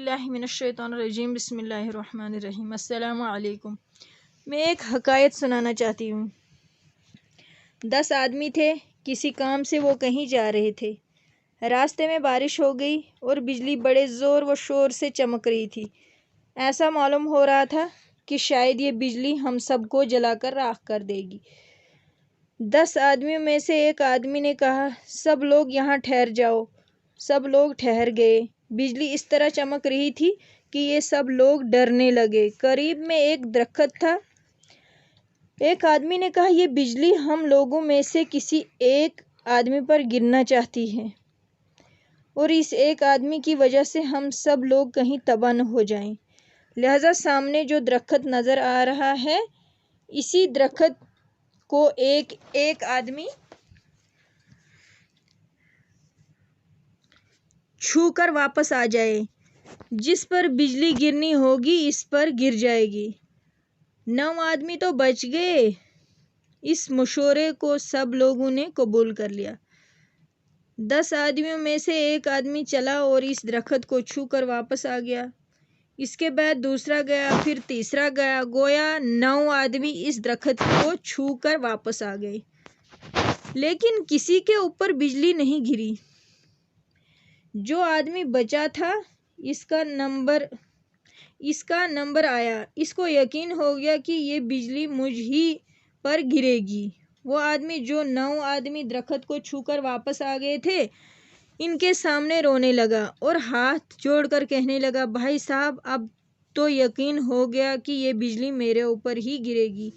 बिल्लाहि मिनश्शैतानिर्रजीम बिस्मिल्लाहिर्रहमानिर्रहीम। अस्सलाम वालेकुम। मैं एक हकायत सुनाना चाहती हूँ। 10 आदमी थे, किसी काम से वो कहीं जा रहे थे। रास्ते में बारिश हो गई और बिजली बड़े ज़ोर व शोर से चमक रही थी। ऐसा मालूम हो रहा था कि शायद ये बिजली हम सबको जलाकर राख कर देगी। 10 आदमियों में से एक आदमी ने कहा, सब लोग यहाँ ठहर जाओ। सब लोग ठहर गए। बिजली इस तरह चमक रही थी कि ये सब लोग डरने लगे। करीब में एक दरख्त था। एक आदमी ने कहा, ये बिजली हम लोगों में से किसी एक आदमी पर गिरना चाहती है और इस एक आदमी की वजह से हम सब लोग कहीं तबाह न हो जाएं। लिहाजा सामने जो दरख्त नज़र आ रहा है, इसी दरख्त को एक आदमी छू कर वापस आ जाए। जिस पर बिजली गिरनी होगी इस पर गिर जाएगी। 9 आदमी तो बच गए। इस मशवरे को सब लोगों ने कबूल कर लिया। 10 आदमियों में से एक आदमी चला और इस दरख्त को छू कर वापस आ गया। इसके बाद दूसरा गया, फिर तीसरा गया। गोया 9 आदमी इस दरख्त को छू कर वापस आ गए, लेकिन किसी के ऊपर बिजली नहीं गिरी। जो आदमी बचा था, इसका नंबर आया। इसको यकीन हो गया कि ये बिजली मुझ ही पर गिरेगी। वो आदमी, जो 9 आदमी दरख्त को छूकर वापस आ गए थे, इनके सामने रोने लगा और हाथ जोड़कर कहने लगा, भाई साहब, अब तो यकीन हो गया कि ये बिजली मेरे ऊपर ही गिरेगी।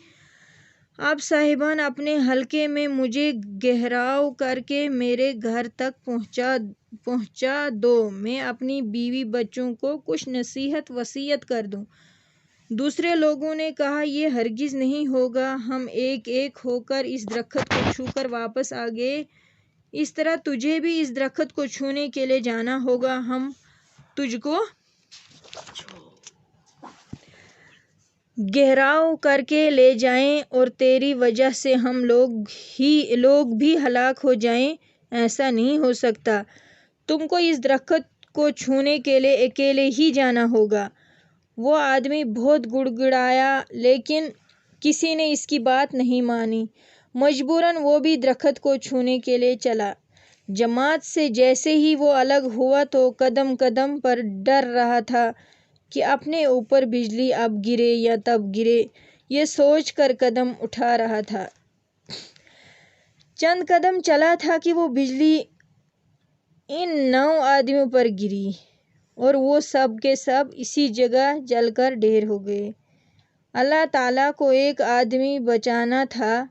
आप साहिबान अपने हल्के में मुझे घेराव करके मेरे घर तक पहुंचा दो। मैं अपनी बीवी बच्चों को कुछ नसीहत वसीयत कर दूं। दूसरे लोगों ने कहा, ये हरगिज़ नहीं होगा। हम एक एक होकर इस दरख्त को छूकर वापस आ गए। इस तरह तुझे भी इस दरख्त को छूने के लिए जाना होगा। हम तुझको घेराव करके ले जाएं और तेरी वजह से हम लोग भी हलाक हो जाएं। ऐसा नहीं हो सकता। तुमको इस दरख्त को छूने के लिए अकेले ही जाना होगा। वो आदमी बहुत गुड़गुड़ाया, लेकिन किसी ने इसकी बात नहीं मानी। मजबूरन वो भी दरख्त को छूने के लिए चला। जमात से जैसे ही वो अलग हुआ तो कदम कदम पर डर रहा था कि अपने ऊपर बिजली अब गिरे या तब गिरे। ये सोच कर कदम उठा रहा था। चंद कदम चला था कि वो बिजली इन 9 आदमियों पर गिरी और वो सब के सब इसी जगह जलकर ढेर हो गए। अल्लाह ताला को एक आदमी बचाना था,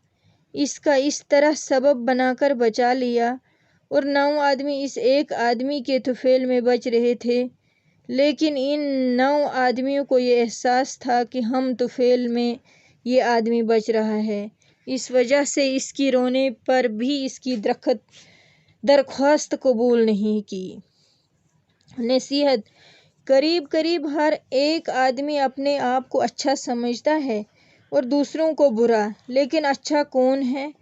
इसका इस तरह सबब बनाकर बचा लिया और 9 आदमी इस एक आदमी के तुफैल में बच रहे थे। लेकिन इन 9 आदमियों को ये एहसास था कि हम तुफैल में ये आदमी बच रहा है। इस वजह से इसकी रोने पर भी इसकी दरख्वास्त कबूल नहीं की। नसीहत: करीब करीब हर एक आदमी अपने आप को अच्छा समझता है और दूसरों को बुरा, लेकिन अच्छा कौन है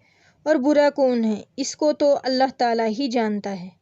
और बुरा कौन है, इसको तो अल्लाह ताला ही जानता है।